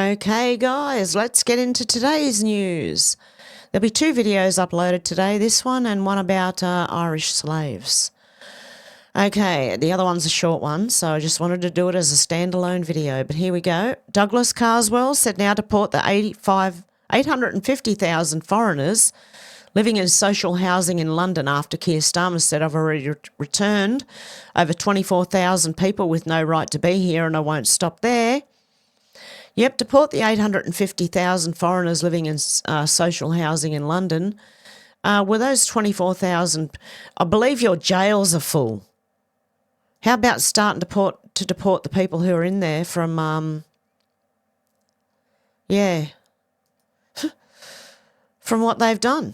Okay, guys, let's get into today's news. There'll be 2 videos uploaded today, this one and one about Irish slaves. Okay, the other one's a short one, so I just wanted to do it as a standalone video, but here we go. Douglas Carswell said now deport the 850,000 foreigners living in social housing in London after Keir Starmer said I've already returned over 24,000 people with no right to be here and I won't stop there. Yep, deport the 850,000 foreigners living in social housing in London. Were those 24,000? I believe your jails are full. How about starting to deport the people who are in there from, from what they've done?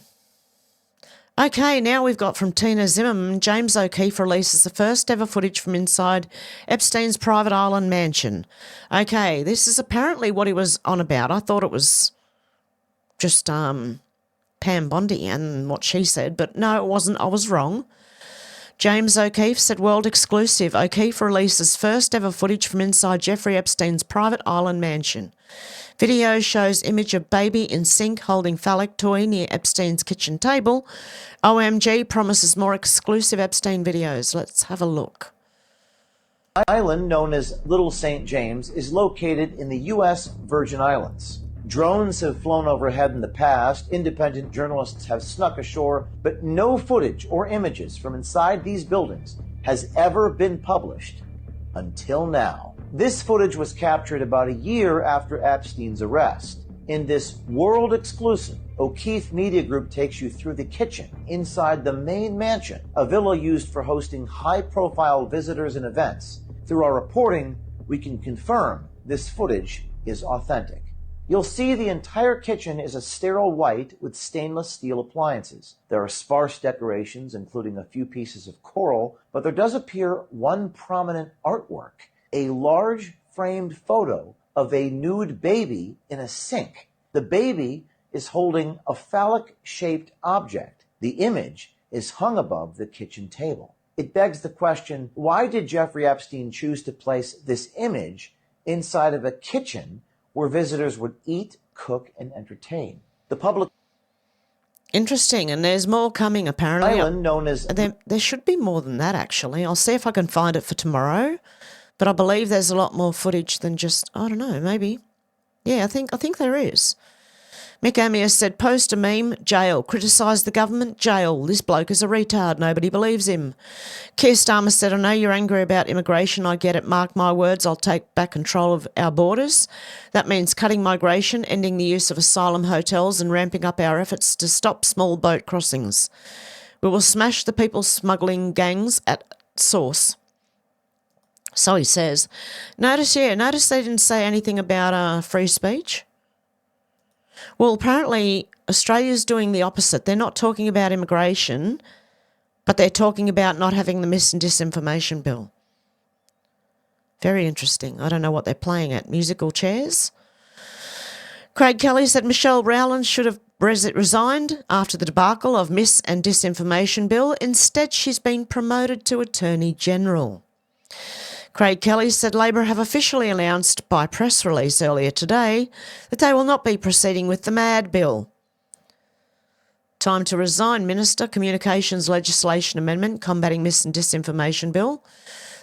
Okay, now we've got from Tina Zimmerman, James O'Keefe releases the first ever footage from inside Epstein's private island mansion. Okay, this is apparently what he was on about. I thought it was just Pam Bondi and what she said, but no, it wasn't. I was wrong. James O'Keefe said world exclusive. O'Keefe releases first ever footage from inside Jeffrey Epstein's private island mansion. Video shows image of baby in sink holding phallic toy near Epstein's kitchen table. OMG promises more exclusive Epstein videos. Let's have a look. The island, known as Little St. James, is located in the U.S. Virgin Islands. Drones have flown overhead in the past, independent journalists have snuck ashore, but no footage or images from inside these buildings has ever been published until now. This footage was captured about a year after Epstein's arrest. In this world exclusive, O'Keefe Media Group takes you through the kitchen inside the main mansion, a villa used for hosting high-profile visitors and events. Through our reporting, we can confirm this footage is authentic. You'll see the entire kitchen is a sterile white with stainless steel appliances. There are sparse decorations, including a few pieces of coral, but there does appear one prominent artwork, a large framed photo of a nude baby in a sink. The baby is holding a phallic-shaped object. The image is hung above the kitchen table. It begs the question, why did Jeffrey Epstein choose to place this image inside of a kitchen where visitors would eat, cook, and entertain? The public... Interesting, and there's more coming apparently. Island known as... There should be more than that, actually. I'll see if I can find it for tomorrow. But I believe there's a lot more footage than just, I don't know, maybe. Yeah, I think there is. Mick Amir said, post a meme, jail. Criticise the government, jail. This bloke is a retard. Nobody believes him. Keir Starmer said, I know you're angry about immigration. I get it. Mark my words. I'll take back control of our borders. That means cutting migration, ending the use of asylum hotels and ramping up our efforts to stop small boat crossings. We will smash the people smuggling gangs at source. So he says. Notice they didn't say anything about free speech. Well, apparently Australia's doing the opposite. They're not talking about immigration, but they're talking about not having the mis and disinformation bill. Very interesting. I don't know what they're playing at. Musical chairs? Craig Kelly said Michelle Rowland should have resigned after the debacle of mis and disinformation bill. Instead, she's been promoted to Attorney General. Craig Kelly said Labor have officially announced by press release earlier today that they will not be proceeding with the MAD bill. Time to resign, Minister. Communications Legislation Amendment Combating Mis and Disinformation Bill.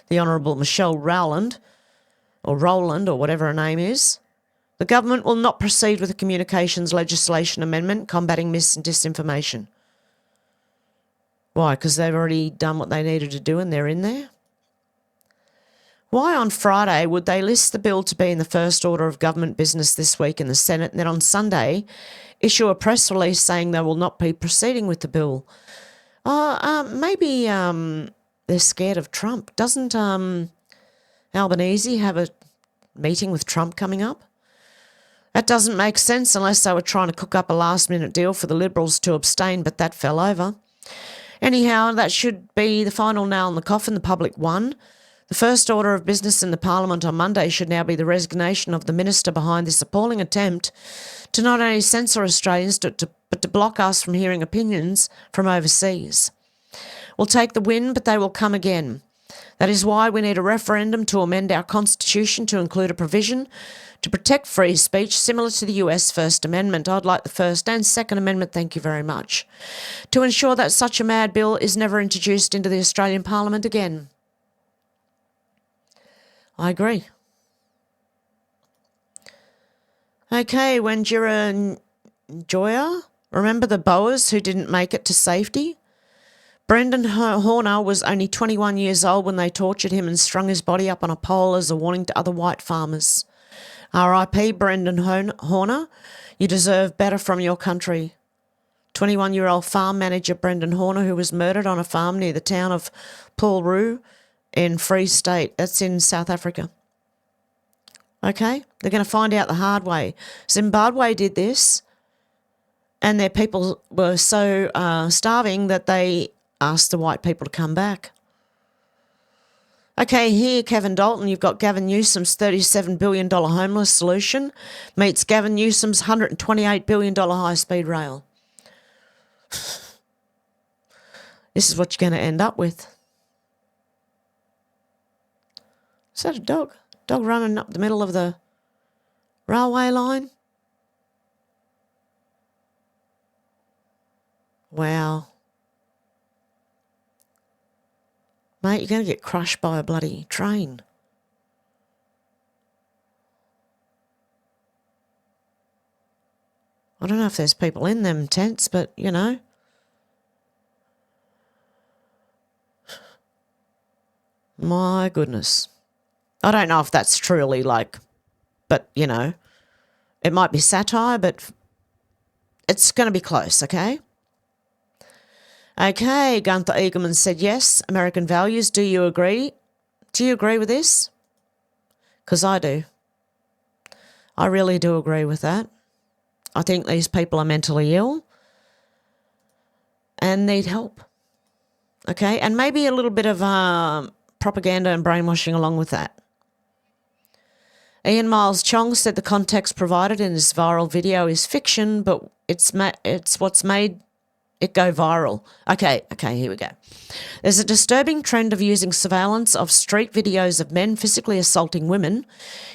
The Honourable Michelle Rowland, or Rowland, or whatever her name is. The government will not proceed with the Communications Legislation Amendment Combating Mis and Disinformation. Why? Because they've already done what they needed to do and they're in there? Why on Friday would they list the bill to be in the first order of government business this week in the Senate and then on Sunday issue a press release saying they will not be proceeding with the bill? Maybe they're scared of Trump. Doesn't Albanese have a meeting with Trump coming up? That doesn't make sense unless they were trying to cook up a last-minute deal for the Liberals to abstain, but that fell over. Anyhow, that should be the final nail in the coffin. The public won. The first order of business in the Parliament on Monday should now be the resignation of the minister behind this appalling attempt to not only censor Australians but to block us from hearing opinions from overseas. We'll take the win, but they will come again. That is why we need a referendum to amend our Constitution to include a provision to protect free speech similar to the US First Amendment. I'd like the First and Second Amendment, thank you very much, to ensure that such a mad bill is never introduced into the Australian Parliament again. I agree. Okay, Wenjira Joya, remember the Boers who didn't make it to safety? Brendan Horner was only 21 years old when they tortured him and strung his body up on a pole as a warning to other white farmers. R.I.P. Brendan Horner, you deserve better from your country. 21-year-old farm manager Brendan Horner, who was murdered on a farm near the town of Paulroo in Free State. That's in South Africa. Okay, they're going to find out the hard way. Zimbabwe did this, and their people were so starving that they asked the white people to come back. Okay, here, Kevin Dalton, you've got Gavin Newsom's $37 billion homeless solution meets Gavin Newsom's $128 billion high-speed rail. This is what you're going to end up with. Is that a dog? Dog running up the middle of the railway line? Wow. Mate, you're going to get crushed by a bloody train. I don't know if there's people in them tents, but, you know. My goodness. I don't know if that's truly like, but, you know, it might be satire, but it's going to be close, okay? Okay, Gunther Eagleman said yes, American values. Do you agree? Do you agree with this? Because I do. I really do agree with that. I think these people are mentally ill and need help. Okay, and maybe a little bit of propaganda and brainwashing along with that. Ian Miles Chong said the context provided in this viral video is fiction, but it's what's made it go viral. Okay, here we go. There's a disturbing trend of using surveillance of street videos of men physically assaulting women,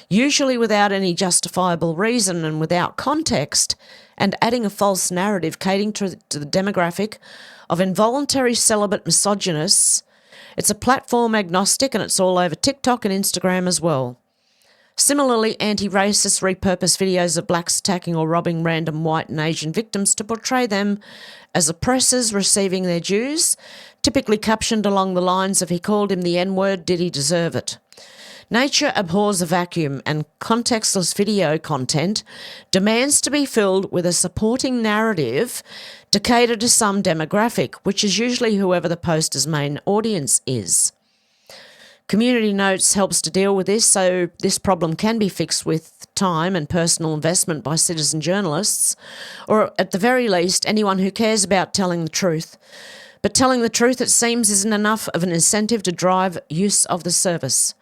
usually without any justifiable reason and without context, and adding a false narrative catering to the demographic of involuntary celibate misogynists. It's a platform agnostic and it's all over TikTok and Instagram as well. Similarly, anti-racist repurpose videos of blacks attacking or robbing random white and Asian victims to portray them as oppressors receiving their dues, typically captioned along the lines of "he called him the N-word, did he deserve it?" Nature abhors a vacuum, and contextless video content demands to be filled with a supporting narrative to cater to some demographic, which is usually whoever the poster's main audience is. Community Notes helps to deal with this, so this problem can be fixed with time and personal investment by citizen journalists, or at the very least, anyone who cares about telling the truth. But telling the truth, it seems, isn't enough of an incentive to drive use of the service.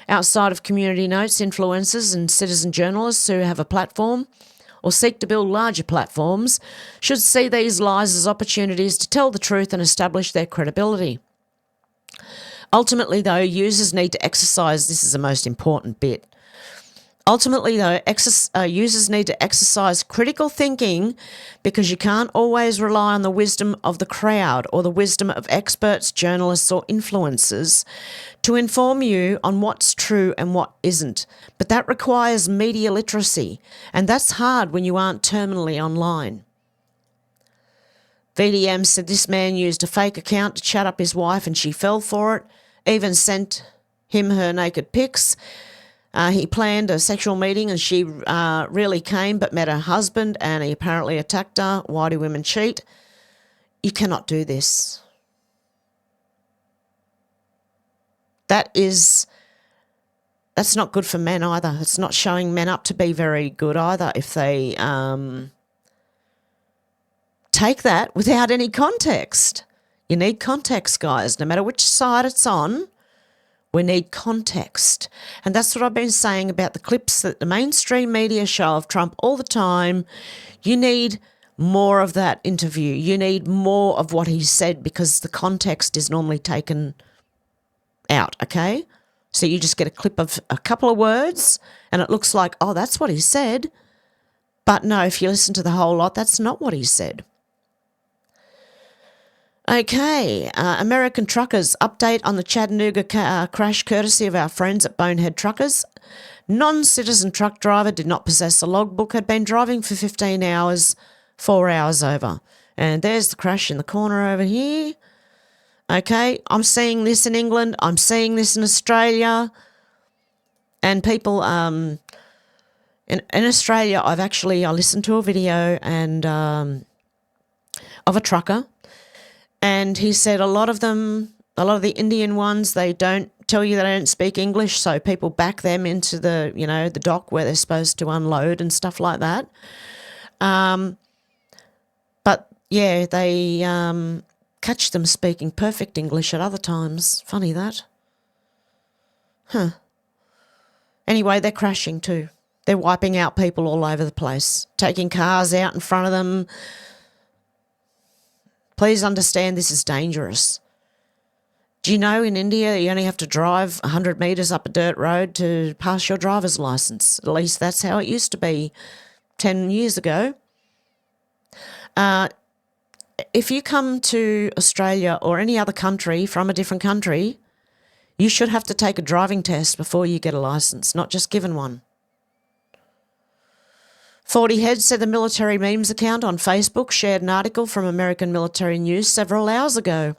Outside of Community Notes, influencers and citizen journalists who have a platform or seek to build larger platforms should see these lies as opportunities to tell the truth and establish their credibility. Ultimately, though, users need to exercise, this is the most important bit. Ultimately, though, users need to exercise critical thinking because you can't always rely on the wisdom of the crowd or the wisdom of experts, journalists or influencers to inform you on what's true and what isn't. But that requires media literacy, and that's hard when you aren't terminally online. VDM said this man used a fake account to chat up his wife and she fell for it, even sent him her naked pics. He planned a sexual meeting and she really came but met her husband and he apparently attacked her. Why do women cheat? You cannot do this. That's not good for men either. It's not showing men up to be very good either if they take that without any context. You need context, guys. No matter which side it's on, we need context. And that's what I've been saying about the clips that the mainstream media show of Trump all the time. You need more of that interview. You need more of what he said because the context is normally taken out, okay? So you just get a clip of a couple of words and it looks like, oh, that's what he said. But no, if you listen to the whole lot, that's not what he said. Okay, American truckers, update on the Chattanooga crash courtesy of our friends at Bonehead Truckers. Non-citizen truck driver did not possess a logbook, had been driving for 15 hours, 4 hours over. And there's the crash in the corner over here. Okay, I'm seeing this in England. I'm seeing this in Australia. And people, in Australia, I listened to a video and of a trucker. And he said a lot of the Indian ones, they don't tell you they don't speak English, so people back them into the, the dock where they're supposed to unload and stuff like that. But yeah, they catch them speaking perfect English at other times. Funny that. Huh. Anyway, they're crashing too. They're wiping out people all over the place, taking cars out in front of them. Please understand this is dangerous. Do you know in India you only have to drive 100 metres up a dirt road to pass your driver's licence? At least that's how it used to be 10 years ago. If you come to Australia or any other country from a different country, you should have to take a driving test before you get a licence, not just given one. 40 Head said the military memes account on Facebook shared an article from American Military News several hours ago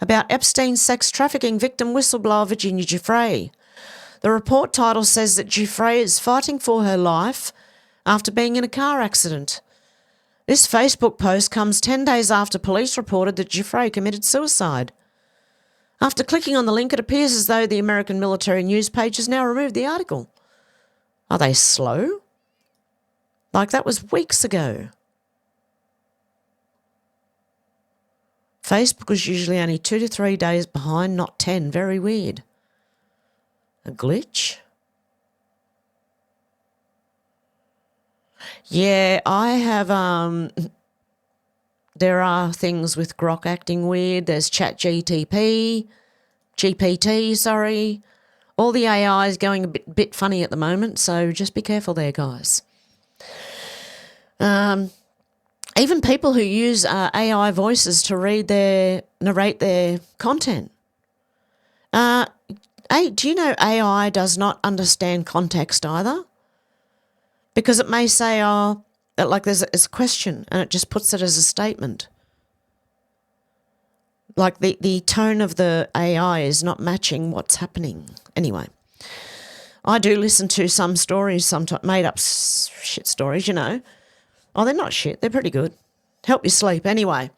about Epstein's sex trafficking victim whistleblower Virginia Giuffre. The report title says that Giuffre is fighting for her life after being in a car accident. This Facebook post comes 10 days after police reported that Giuffre committed suicide. After clicking on the link, it appears as though the American Military News page has now removed the article. Are they slow? Like that was weeks ago. Facebook was usually only 2 to 3 days behind, not 10. Very weird. A glitch? Yeah, I have, there are things with Grok acting weird. There's GPT, sorry. All the AI is going a bit funny at the moment, so just be careful there, guys. Even people who use AI voices to narrate their content. Do you know AI does not understand context either? Because it may say, like there's a question and it just puts it as a statement. Like the tone of the AI is not matching what's happening. Anyway, I do listen to some stories, sometimes made up shit stories, Oh, they're not shit. They're pretty good. Help you sleep. Anyway,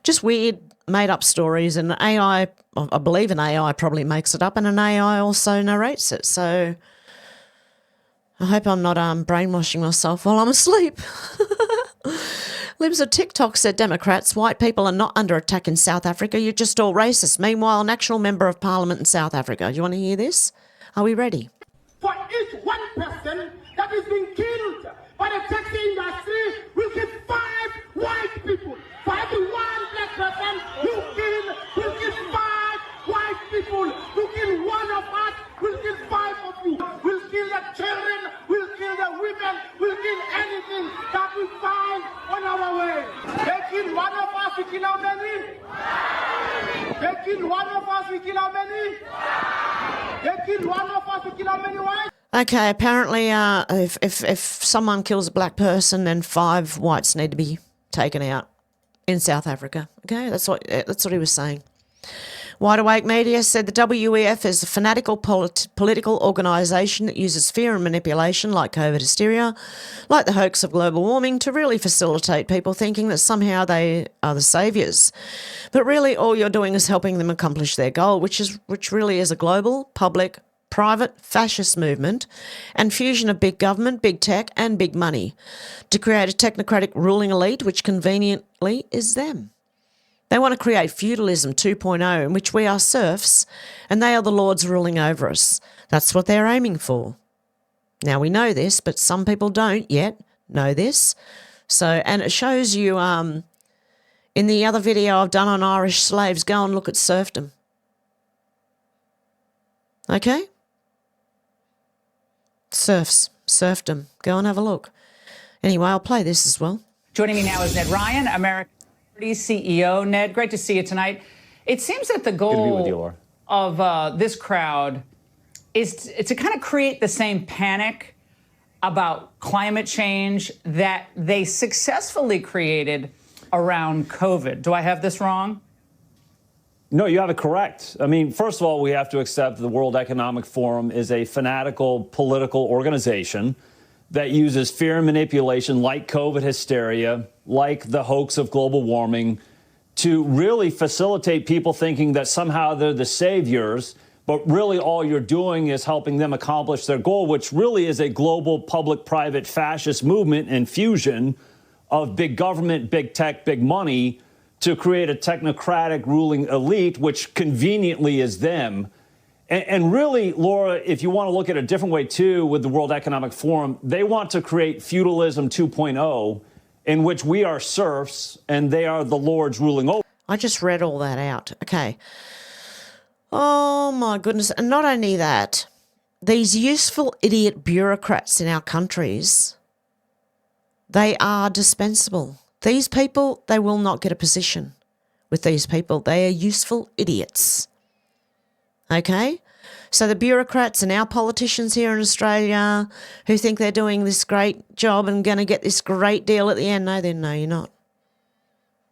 just weird made up stories, and AI, I believe an AI probably makes it up, and an AI also narrates it. So I hope I'm not brainwashing myself while I'm asleep. Libs of TikTok said Democrats, white people are not under attack in South Africa. You're just all racist. Meanwhile, an actual member of parliament in South Africa. Do you want to hear this? Are we ready? For each one person that is being killed by the taxi industry, we'll give 5 white people. For every one black person you kill, we'll give 5 white people. You kill one of us, we'll kill 5 of you. We'll kill the children, we'll kill the women, we'll kill anything that we find on our way. They kill one of us, we kill how many? They kill one of us, we kill how many? They kill one of us, we kill how many whites? Okay, apparently if someone kills a black person, then 5 whites need to be taken out in South Africa. Okay, that's what he was saying. Wide Awake Media said the WEF is a fanatical political organisation that uses fear and manipulation like COVID hysteria, like the hoax of global warming, to really facilitate people thinking that somehow they are the saviours. But really all you're doing is helping them accomplish their goal, which really is a global, public, private fascist movement and fusion of big government, big tech and big money to create a technocratic ruling elite which conveniently is them. They want to create feudalism 2.0 in which we are serfs and they are the lords ruling over us. That's what they're aiming for. Now we know this, but some people don't yet know this. So, and it shows you in the other video I've done on Irish slaves, go and look at serfdom. Okay? Serfdom. Go and have a look. Anyway, I'll play this as well. Joining me now is Ned Ryan, American CEO. Ned, great to see you tonight. It seems that the goal of this crowd is to kind of create the same panic about climate change that they successfully created around COVID. Do I have this wrong? No, you have it correct. I mean, first of all, we have to accept the World Economic Forum is a fanatical political organization that uses fear and manipulation like COVID hysteria, like the hoax of global warming, to really facilitate people thinking that somehow they're the saviors, but really all you're doing is helping them accomplish their goal, which really is a global public-private fascist movement and fusion of big government, big tech, big money to create a technocratic ruling elite, which conveniently is them. And really, Laura, if you want to look at a different way, too, with the World Economic Forum, they want to create feudalism 2.0, in which we are serfs and they are the lords ruling over. I just read all that out. Okay. Oh, my goodness. And not only that, these useful idiot bureaucrats in our countries, they are dispensable. These people, they will not get a position with these people. They are useful idiots. Okay? So the bureaucrats and our politicians here in Australia who think they're doing this great job and going to get this great deal at the end, no, you're not.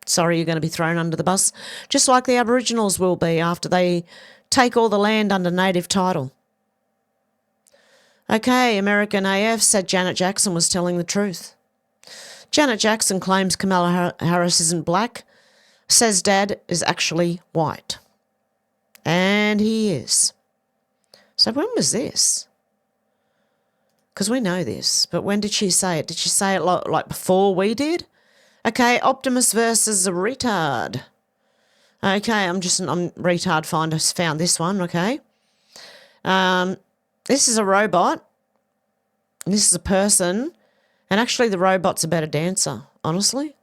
Sorry, you're going to be thrown under the bus, just like the Aboriginals will be after they take all the land under native title. Okay, American AF said Janet Jackson was telling the truth. Janet Jackson claims Kamala Harris isn't black, says Dad is actually white. And he is. So when was this? Because we know this, but when did she say it? Did she say it like before we did? Okay, Optimus versus a retard. Okay, I'm retard finder found this one, okay. This is a robot. And this is a person. And actually the robot's a better dancer, honestly.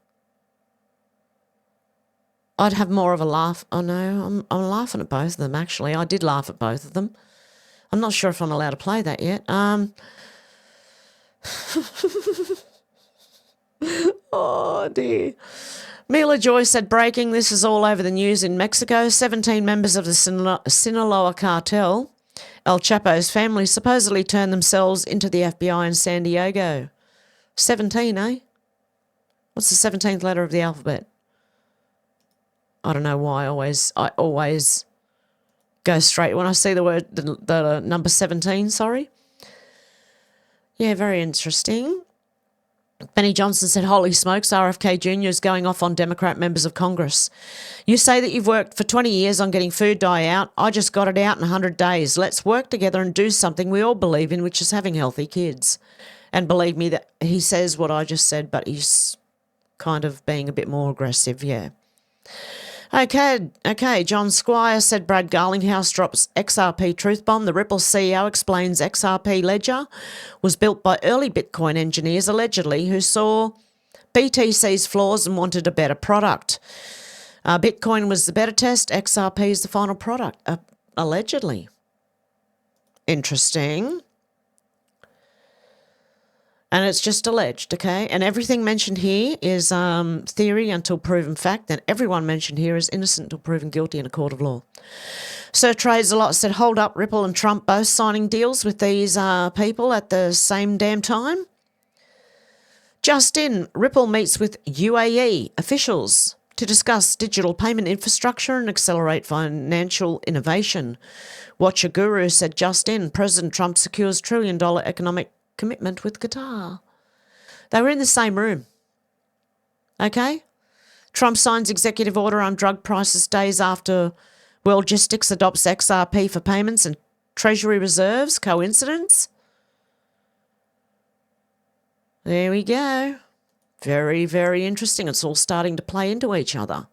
I'd have more of a laugh. Oh, no, I'm laughing at both of them, actually. I did laugh at both of them. I'm not sure if I'm allowed to play that yet. Oh, dear. Mila Joy said, breaking, this is all over the news in Mexico. 17 members of the Sinaloa cartel, El Chapo's family, supposedly turned themselves into the FBI in San Diego. 17, eh? What's the 17th letter of the alphabet? I don't know why I always go straight when I see the word, the number 17, sorry. Yeah, very interesting. Benny Johnson said, holy smokes, RFK Jr. is going off on Democrat members of Congress. You say that you've worked for 20 years on getting food dye out. I just got it out in 100 days. Let's work together and do something we all believe in, which is having healthy kids. And believe me, that he says what I just said, but he's kind of being a bit more aggressive, yeah. Okay, John Squire said Brad Garlinghouse drops XRP truth bomb. The Ripple CEO explains XRP ledger was built by early Bitcoin engineers, allegedly, who saw BTC's flaws and wanted a better product. Bitcoin was the beta test. XRP is the final product, allegedly. Interesting. And it's just alleged, okay? And everything mentioned here is theory until proven fact, and everyone mentioned here is innocent until proven guilty in a court of law. Sir Trades a lot said, hold up, Ripple and Trump both signing deals with these people at the same damn time. Just in, Ripple meets with UAE officials to discuss digital payment infrastructure and accelerate financial innovation. Watcher Guru said, just in, President Trump secures $1 trillion economic commitment with Qatar. They were in the same room. Okay? Trump signs executive order on drug prices days after Worldgistics adopts XRP for payments and Treasury reserves. Coincidence? There we go. Very, very interesting. It's all starting to play into each other.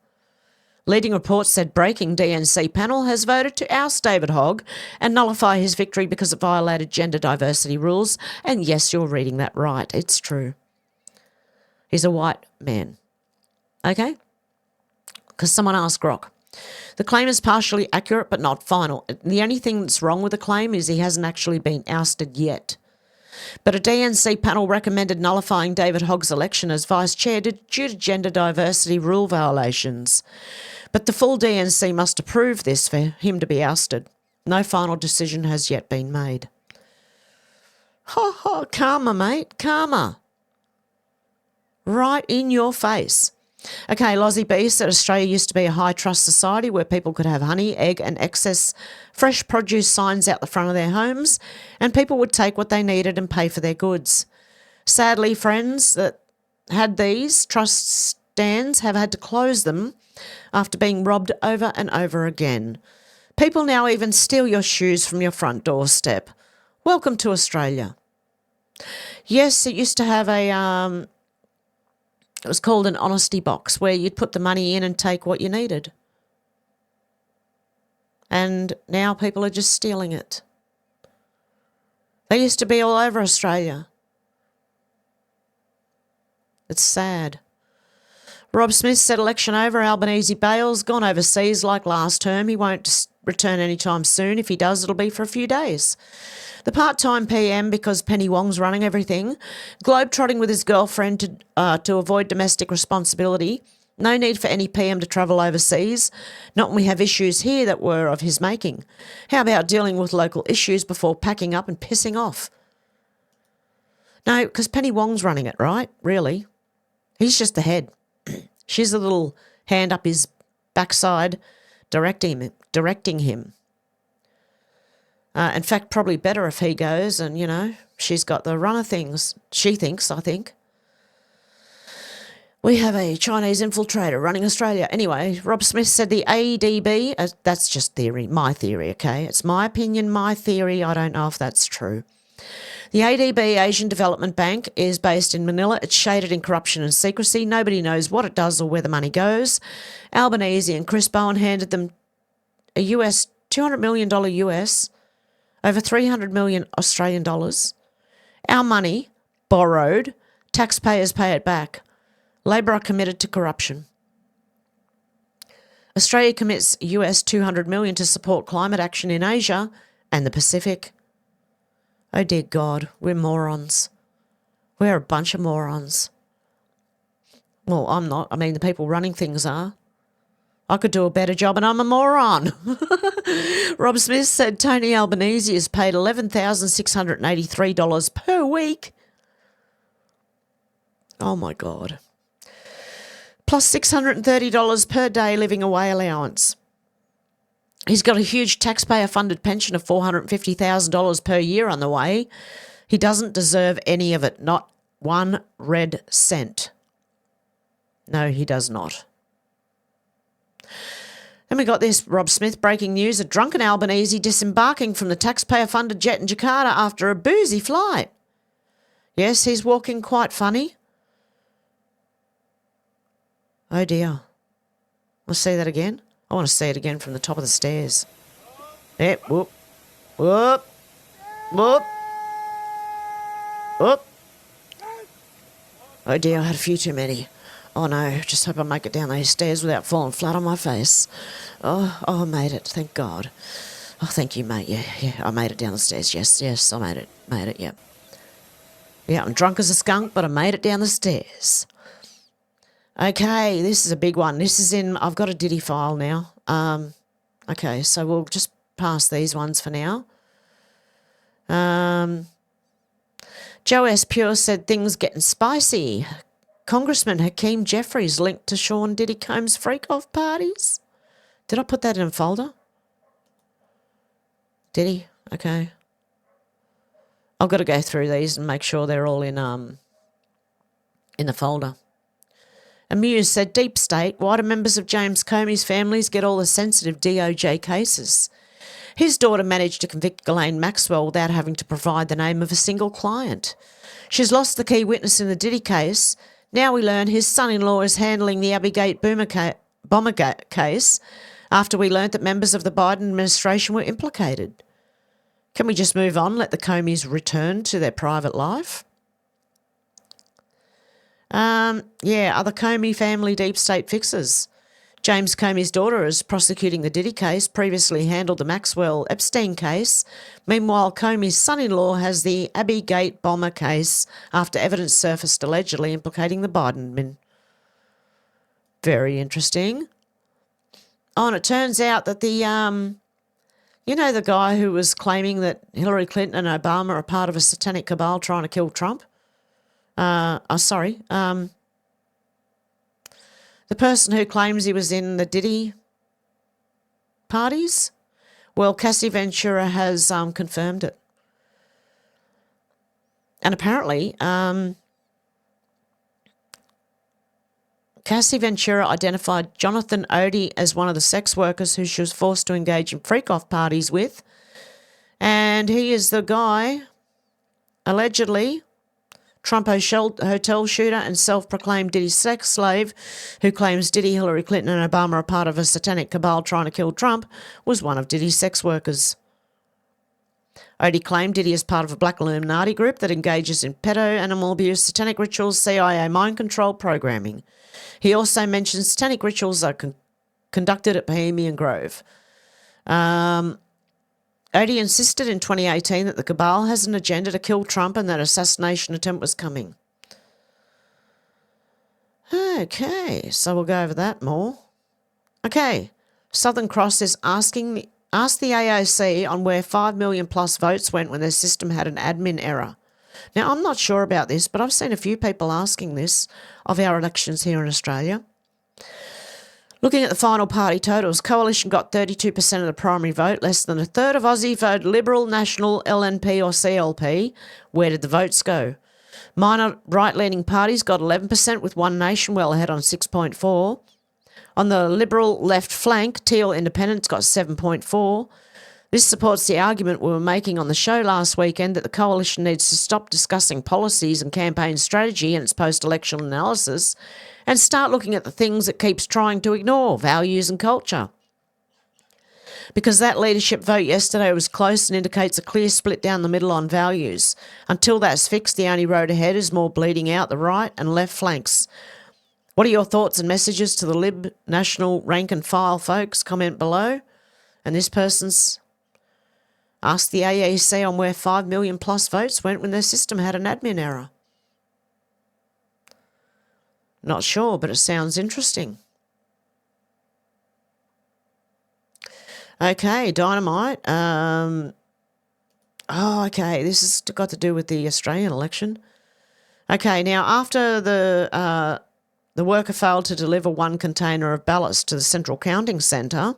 Leading reports said breaking DNC panel has voted to oust David Hogg and nullify his victory because it violated gender diversity rules. And yes, you're reading that right. It's true. He's a white man. Okay? Because someone asked Grok. The claim is partially accurate but not final. The only thing that's wrong with the claim is he hasn't actually been ousted yet. But a DNC panel recommended nullifying David Hogg's election as vice chair due to gender diversity rule violations. But the full DNC must approve this for him to be ousted. No final decision has yet been made. Ha ha, karma, mate, karma. Right in your face. Okay, Lozzie B said Australia used to be a high-trust society where people could have honey, egg and excess fresh produce signs out the front of their homes and people would take what they needed and pay for their goods. Sadly, friends that had these trust stands have had to close them after being robbed over and over again. People now even steal your shoes from your front doorstep. Welcome to Australia. Yes, it used to have a... It was called an honesty box where you'd put the money in and take what you needed. And now people are just stealing it. They used to be all over Australia. It's sad. Rob Smith said election over, Albanese bails, gone overseas like last term. He won't return anytime soon. If he does, it'll be for a few days. The part-time PM, because Penny Wong's running everything, globetrotting with his girlfriend to avoid domestic responsibility. No need for any PM to travel overseas, not when we have issues here that were of his making. How about dealing with local issues before packing up and pissing off? No, because Penny Wong's running it, right? Really? He's just the head. She's a little hand up his backside directing him. In fact, probably better if he goes and, you know, she's got the run of things. She thinks, I think. We have a Chinese infiltrator running Australia. Anyway, Rob Smith said the ADB, that's just theory, my theory, okay? It's my opinion, my theory. I don't know if that's true. The ADB, Asian Development Bank, is based in Manila. It's shaded in corruption and secrecy. Nobody knows what it does or where the money goes. Albanese and Chris Bowen handed them a US, $200 million US, over 300 million Australian dollars. Our money, borrowed, taxpayers pay it back. Labor are committed to corruption. Australia commits US 200 million to support climate action in Asia and the Pacific. Oh dear God, we're morons. We're a bunch of morons. Well, I'm not. I mean, the people running things are. I could do a better job and I'm a moron. Rob Smith said Tony Albanese is paid $11,683 per week. Oh, my God. Plus $630 per day living away allowance. He's got a huge taxpayer-funded pension of $450,000 per year on the way. He doesn't deserve any of it, not one red cent. No, he does not. Then we got this, Rob Smith, breaking news, a drunken Albanese disembarking from the taxpayer-funded jet in Jakarta after a boozy flight. Yes, he's walking quite funny. Oh dear. Want to see that again? I want to see it again from the top of the stairs. Yep, whoop, whoop, whoop, whoop. Oh dear, I had a few too many. Oh no, just hope I make it down those stairs without falling flat on my face. Oh, I made it, thank God. Oh, thank you, mate. Yeah, I made it down the stairs. Yes, I made it, yep. Yeah, I'm drunk as a skunk, but I made it down the stairs. Okay, this is a big one. This is in, I've got a Diddy file now. Okay, so we'll just pass these ones for now. Joe S. Pure said things getting spicy. Congressman Hakeem Jeffries linked to Sean Diddy Combs freak-off parties. Did I put that in a folder? Did he? Okay. I've got to go through these and make sure they're all in the folder. Amuse said, Deep State, why do members of James Comey's families get all the sensitive DOJ cases? His daughter managed to convict Ghislaine Maxwell without having to provide the name of a single client. She's lost the key witness in the Diddy case. Now we learn his son-in-law is handling the Abbygate bomber case after we learnt that members of the Biden administration were implicated. Can we just move on, let the Comeys return to their private life? Yeah, are the Comey family deep state fixers? James Comey's daughter is prosecuting the Diddy case, previously handled the Maxwell Epstein case. Meanwhile, Comey's son-in-law has the Abbey Gate bomber case after evidence surfaced allegedly implicating the Biden admin. Very interesting. Oh, and it turns out that the the guy who was claiming that Hillary Clinton and Obama are part of a satanic cabal trying to kill Trump? The person who claims he was in the Diddy parties? Well, Cassie Ventura has confirmed it. And apparently, Cassie Ventura identified Jonathan Odie as one of the sex workers who she was forced to engage in freak-off parties with. And he is the guy, allegedly, Trump hotel shooter and self-proclaimed Diddy sex slave who claims Diddy, Hillary Clinton and Obama are part of a satanic cabal trying to kill Trump, was one of Diddy's sex workers. Odie claimed Diddy is part of a black Illuminati group that engages in pedo, animal abuse, satanic rituals, CIA mind control programming. He also mentions satanic rituals are conducted at Bohemian Grove. Odie insisted in 2018 that the cabal has an agenda to kill Trump and that assassination attempt was coming. Okay, so we'll go over that more. Okay, Southern Cross is ask the AOC on where 5 million plus votes went when their system had an admin error. Now, I'm not sure about this, but I've seen a few people asking this of our elections here in Australia. Looking at the final party totals, Coalition got 32% of the primary vote, less than a third of Aussie voted Liberal, National, LNP or CLP. Where did the votes go? Minor right-leaning parties got 11%, with One Nation well ahead on 6.4. On the Liberal left flank, Teal Independents got 7.4. This supports the argument we were making on the show last weekend that the Coalition needs to stop discussing policies and campaign strategy in its post-election analysis and start looking at the things it keeps trying to ignore, values and culture. Because that leadership vote yesterday was close and indicates a clear split down the middle on values. Until that's fixed, the only road ahead is more bleeding out the right and left flanks. What are your thoughts and messages to the Lib National rank and file folks? Comment below. And this person's asked the AEC on where 5 million plus votes went when their system had an admin error. Not sure, but it sounds interesting. Okay, Dynamite. Okay, this has got to do with the Australian election. Okay, now after the worker failed to deliver one container of ballots to the Central Counting Centre,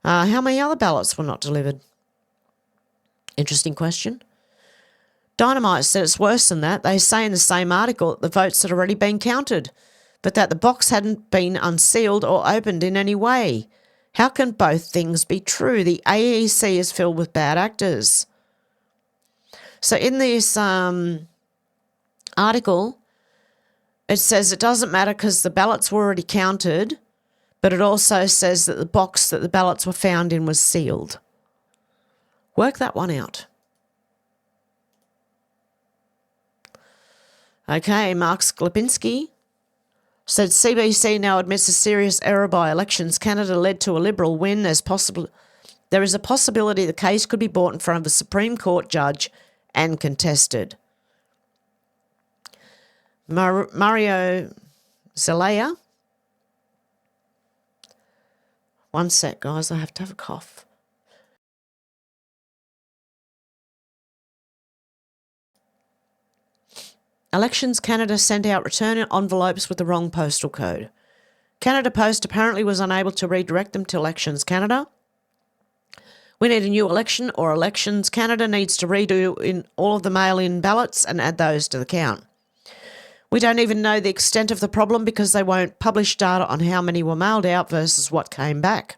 how many other ballots were not delivered? Interesting question. Dynamite said it's worse than that. They say in the same article that the votes had already been counted, but that the box hadn't been unsealed or opened in any way. How can both things be true? The AEC is filled with bad actors. So in this article, it says it doesn't matter because the ballots were already counted, but it also says that the box that the ballots were found in was sealed. Work that one out. Okay, Mark Sklopinski said CBC now admits a serious error by Elections Canada led to a Liberal win. There is a possibility the case could be brought in front of a Supreme Court judge and contested. Mario Zelaya. One sec, guys, I have to have a cough. Elections Canada sent out return envelopes with the wrong postal code. Canada Post apparently was unable to redirect them to Elections Canada. We need a new election, or Elections Canada needs to redo in all of the mail-in ballots and add those to the count. We don't even know the extent of the problem because they won't publish data on how many were mailed out versus what came back.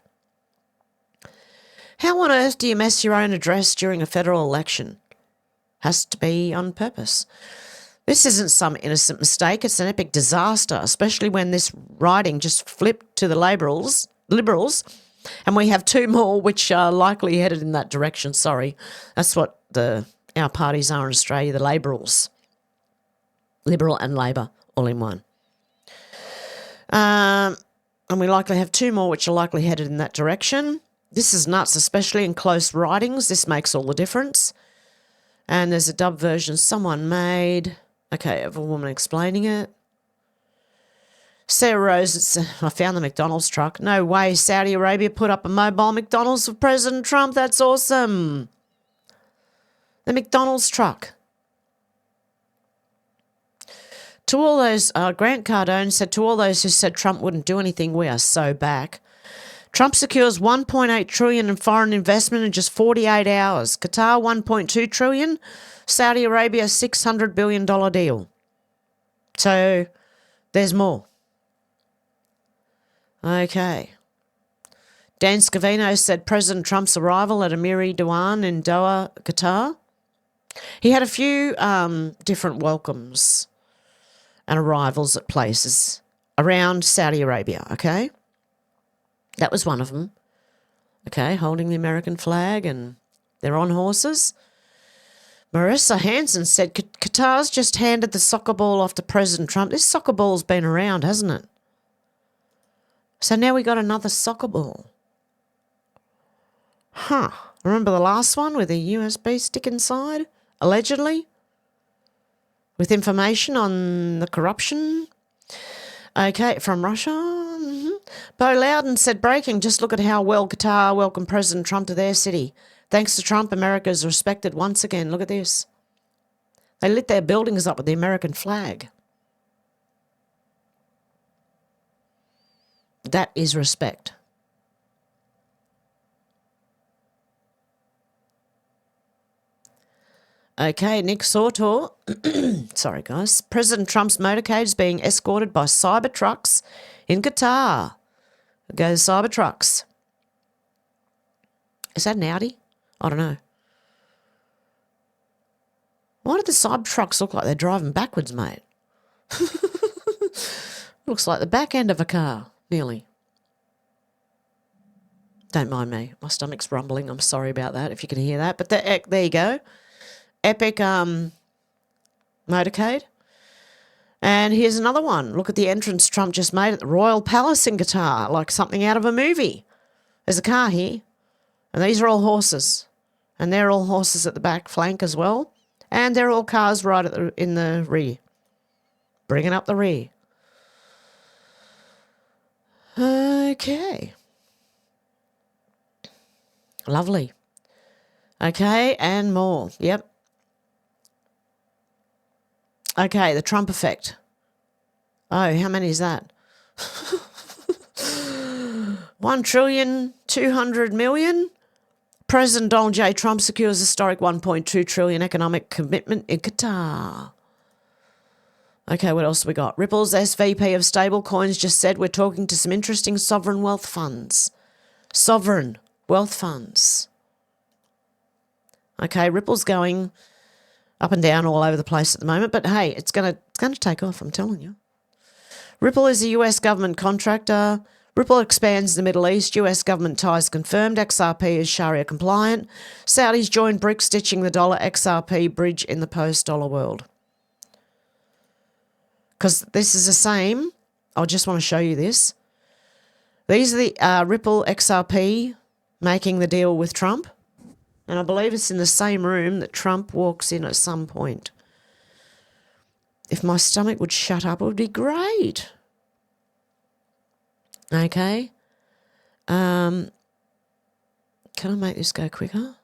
How on earth do you mess your own address during a federal election? Has to be on purpose. This isn't some innocent mistake, it's an epic disaster, especially when this riding just flipped to the Liberals, and we have two more which are likely headed in that direction. Sorry, that's what our parties are in Australia, the Liberals. Liberal and Labor, all in one. And we likely have 2 more which are likely headed in that direction. This is nuts, especially in close ridings. This makes all the difference. And there's a dub version someone made. Okay, of a woman explaining it. Sarah Rose, I found the McDonald's truck. No way, Saudi Arabia put up a mobile McDonald's for President Trump. That's awesome. The McDonald's truck. To all those, Grant Cardone said, to all those who said Trump wouldn't do anything, we are so back. Trump secures $1.8 trillion in foreign investment in just 48 hours. Qatar, $1.2 trillion. Saudi Arabia, $600 billion deal. So there's more. Okay. Dan Scavino said President Trump's arrival at Amiri Diwan in Doha, Qatar. He had a few different welcomes and arrivals at places around Saudi Arabia, okay? That was one of them. Okay, holding the American flag and they're on horses. Marissa Hanson said Qatar's just handed the soccer ball off to President Trump. This soccer ball's been around, hasn't it? So now we got another soccer ball. Huh. Remember the last one with a USB stick inside? Allegedly? With information on the corruption? Okay, from Russia. Mm-hmm. Bo Loudon said, breaking, just look at how well Qatar welcomed President Trump to their city. Thanks to Trump, America is respected once again. Look at this. They lit their buildings up with the American flag. That is respect. Okay, Nick Sautor. Sorry, guys. President Trump's motorcade is being escorted by cyber trucks in Qatar. Go cyber trucks. Is that an Audi? I don't know. Why do the cyber trucks look like they're driving backwards, mate? Looks like the back end of a car, nearly. Don't mind me. My stomach's rumbling. I'm sorry about that, if you can hear that. But there you go. Epic motorcade. And here's another one. Look at the entrance Trump just made at the Royal Palace in Qatar, like something out of a movie. There's a car here, and these are all horses. And they're all horses at the back flank as well. And they're all cars right in the rear. Bringing up the rear. Okay. Lovely. Okay, and more. Yep. Okay, the Trump effect. Oh, how many is that? 1,200,000,000,000. President Donald J. Trump secures historic $1.2 trillion economic commitment in Qatar. Okay, what else have we got? Ripple's SVP of stablecoins just said we're talking to some interesting sovereign wealth funds. Sovereign wealth funds. Okay, Ripple's going up and down all over the place at the moment, but hey, it's going to take off, I'm telling you. Ripple is a US government contractor. Ripple expands the Middle East. US government ties confirmed. XRP is Sharia compliant. Saudis join BRICS, stitching the dollar XRP bridge in the post-dollar world. Because this is the same. I just want to show you this. These are the Ripple XRP making the deal with Trump. And I believe it's in the same room that Trump walks in at some point. If my stomach would shut up, it would be great. Okay. Can I make this go quicker?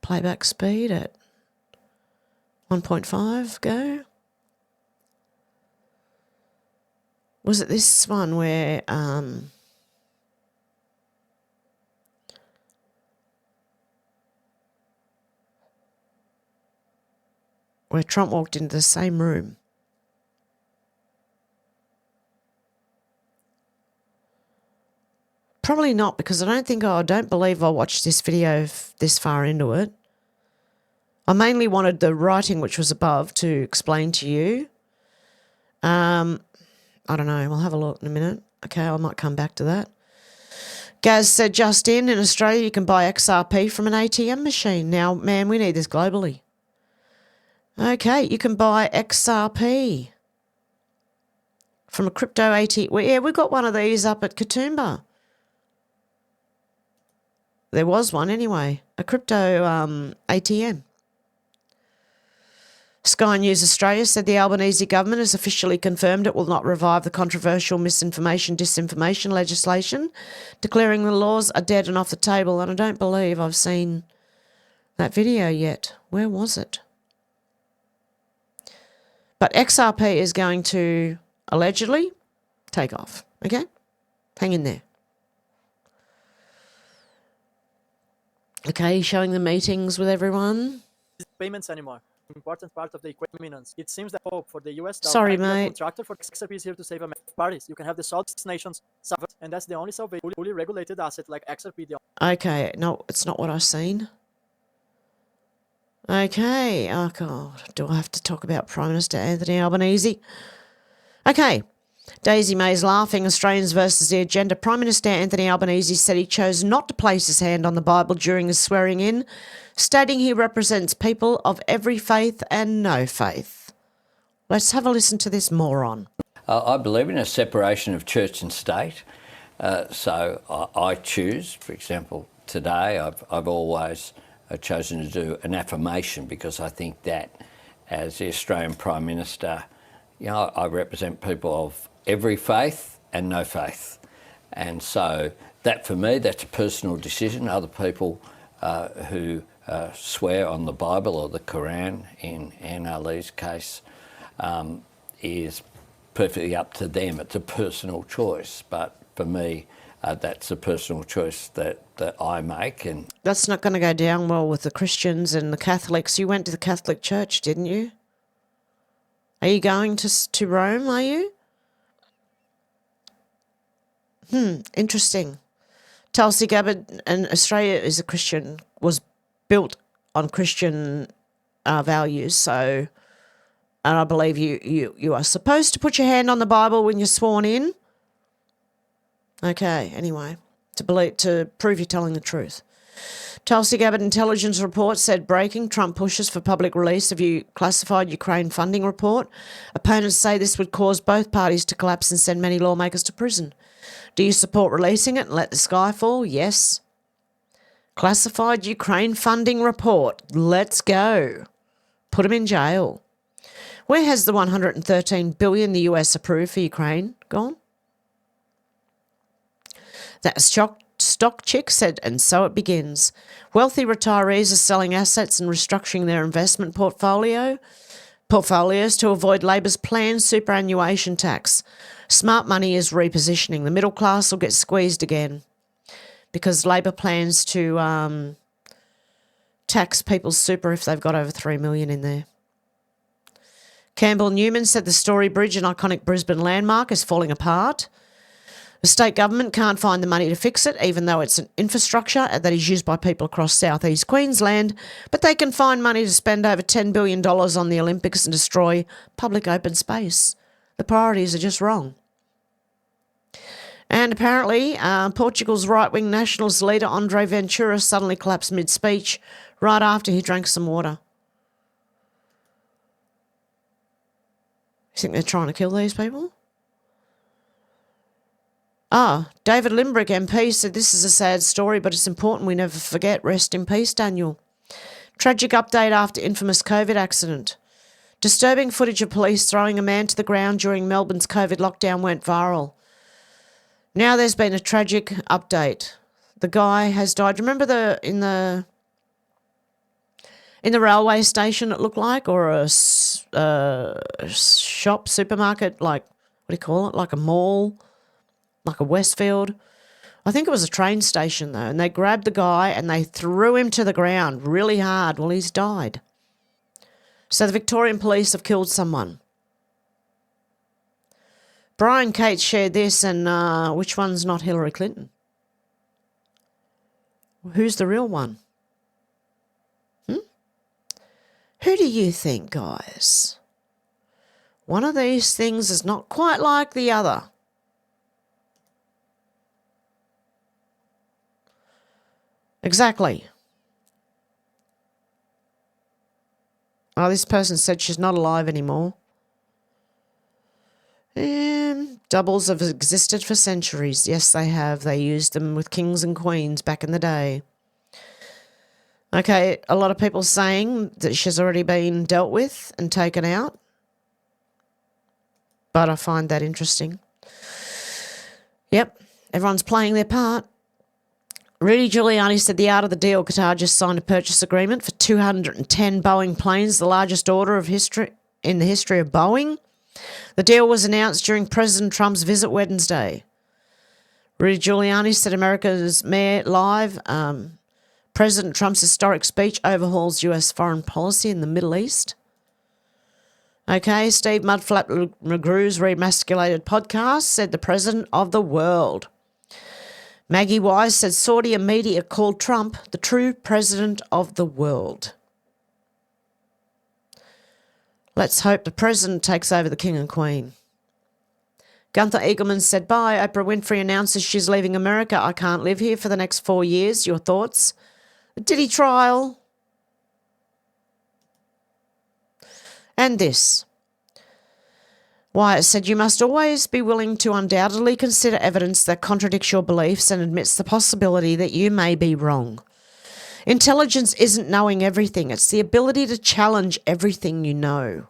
Playback speed at 1.5, go. Was it this one where Trump walked into the same room? Probably not, because I don't believe I watched this video this far into it. I mainly wanted the writing which was above to explain to you. I don't know. We'll have a look in a minute. Okay, I might come back to that. Gaz said just in Australia you can buy XRP from an ATM machine. Now, man, we need this globally. Okay, you can buy XRP from a crypto ATM. Well, yeah, we got one of these up at Katoomba. There was one anyway, a crypto ATM. Sky News Australia said the Albanese government has officially confirmed it will not revive the controversial disinformation legislation, declaring the laws are dead and off the table. And I don't believe I've seen that video yet. Where was it? But XRP is going to allegedly take off. Okay? Hang in there. Okay, showing the meetings with everyone. Payments anymore. Important part of the equation. It seems that hope for the US Sorry, mate. contractor for XRP is here to save American parties. You can have the Southeast nations suffer, and that's the only fully regulated asset like XRP. Okay, no, it's not what I've seen. Okay, oh God, do I have to talk about Prime Minister Anthony Albanese? Okay, Daisy May's laughing, Australians versus the agenda. Prime Minister Anthony Albanese said he chose not to place his hand on the Bible during his swearing in, stating he represents people of every faith and no faith. Let's have a listen to this moron. I believe in a separation of church and state. So I choose, for example, today I've always chosen to do an affirmation because I think that as the Australian Prime Minister, you know, I represent people of every faith and no faith. And so that for me, that's a personal decision. Other people who swear on the Bible or the Quran, in Anne Ali's case, is perfectly up to them. It's a personal choice. But for me, that's a personal choice that I make. And that's not going to go down well with the Christians and the Catholics. You went to the Catholic Church, didn't you? Are you going to Rome, are you? Interesting. Tulsi Gabbard, and Australia is a Christian, was built on Christian values, so, and I believe you are supposed to put your hand on the Bible when you're sworn in. Okay, anyway, to prove you're telling the truth. Tulsi Gabbard intelligence report said breaking, Trump pushes for public release of classified Ukraine funding report. Opponents say this would cause both parties to collapse and send many lawmakers to prison. Do you support releasing it and let the sky fall? Yes. Classified Ukraine funding report. Let's go. Put him in jail. Where has the $113 billion the US approved for Ukraine gone? That stock chick said, and so it begins. Wealthy retirees are selling assets and restructuring their investment portfolios to avoid Labor's planned superannuation tax. Smart money is repositioning. The middle class will get squeezed again because Labor plans to tax people's super if they've got over $3 million in there. Campbell Newman said the Story Bridge, an iconic Brisbane landmark, is falling apart. The state government can't find the money to fix it, even though it's an infrastructure that is used by people across southeast Queensland, but they can find money to spend over $10 billion on the Olympics and destroy public open space. The priorities are just wrong. And apparently, Portugal's right-wing nationalist leader Andre Ventura suddenly collapsed mid-speech right after he drank some water. You think they're trying to kill these people? David Limbrick MP said this is a sad story, but it's important we never forget. Rest in peace, Daniel. Tragic update after infamous COVID accident. Disturbing footage of police throwing a man to the ground during Melbourne's COVID lockdown went viral. Now there's been a tragic update. The guy has died. Remember in the railway station it looked like, or a shop, supermarket, like, what do you call it, like a mall? Like a Westfield. I think it was a train station though, and they grabbed the guy and they threw him to the ground really hard. Well, he's died. So the Victorian police have killed someone. Brian Cates shared this, and which one's not Hillary Clinton? Who's the real one? Who do you think, guys? One of these things is not quite like the other. Exactly. Oh, this person said she's not alive anymore. Doubles have existed for centuries. Yes, they have. They used them with kings and queens back in the day. Okay, a lot of people saying that she's already been dealt with and taken out. But I find that interesting. Yep, everyone's playing their part. Rudy Giuliani said the art of the deal. Qatar just signed a purchase agreement for 210 Boeing planes, the largest order of history in the history of Boeing. The deal was announced during President Trump's visit Wednesday. Rudy Giuliani said America's Mayor Live. President Trump's historic speech overhauls US foreign policy in the Middle East. Okay, Steve Mudflap McGrew's remasculated podcast said the president of the world. Maggie Wise said Saudi media called Trump the true president of the world. Let's hope the president takes over the king and queen. Gunther Eagleman said, bye. Oprah Winfrey announces she's leaving America. I can't live here for the next 4 years. Your thoughts? The Diddy trial. And this. Wyatt said, you must always be willing to undoubtedly consider evidence that contradicts your beliefs and admits the possibility that you may be wrong. Intelligence isn't knowing everything. It's the ability to challenge everything you know.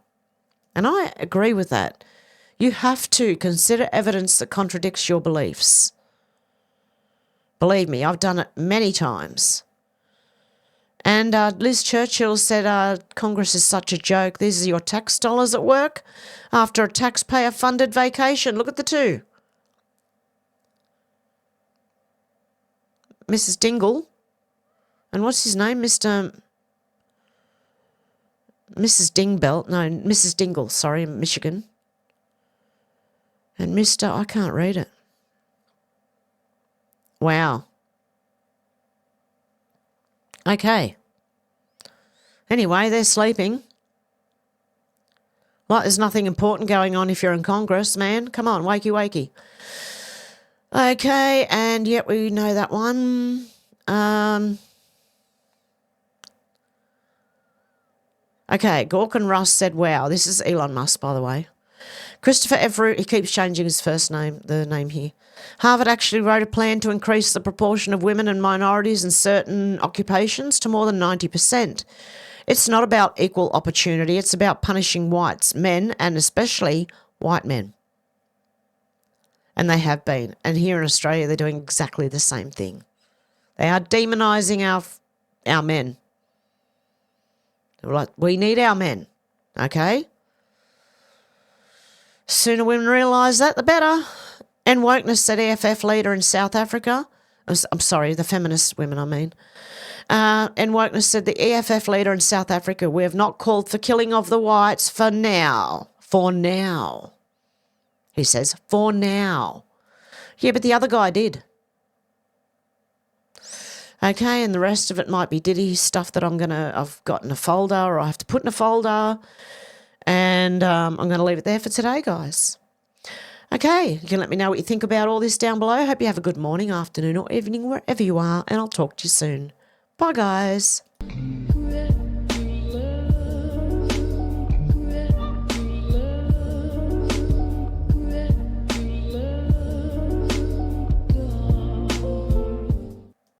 And I agree with that. You have to consider evidence that contradicts your beliefs. Believe me, I've done it many times. And Liz Churchill said, Congress is such a joke. These are your tax dollars at work after a taxpayer-funded vacation. Look at the two. Mrs. Dingle. And what's his name? Mrs. Dingbelt. No, Mrs. Dingle, sorry, Michigan. And Mr. I can't read it. Wow. Okay. Anyway, they're sleeping. Like there's nothing important going on if you're in Congress, man. Come on, wakey, wakey. Okay, and yet we know that one. Okay, Gork and Russ said, wow, this is Elon Musk, by the way. Christopher Everett, he keeps changing his first name, the name here. Harvard actually wrote a plan to increase the proportion of women and minorities in certain occupations to more than 90%. It's not about equal opportunity. It's about punishing whites, men, and especially white men. And they have been. And here in Australia, they're doing exactly the same thing. They are demonising our men. They're like, we need our men, okay? Sooner women realise that, the better. And Wokeness said EFF leader in South Africa. I'm sorry, the feminist women, I mean. And Wokeness said the EFF leader in South Africa, we have not called for killing of the whites for now. For now. He says, for now. Yeah, but the other guy did. Okay, and the rest of it might be Diddy stuff that I've got in a folder or I have to put in a folder. And I'm going to leave it there for today, guys. Okay, you can let me know what you think about all this down below. Hope you have a good morning, afternoon or evening, wherever you are, and I'll talk to you soon. Bye, guys.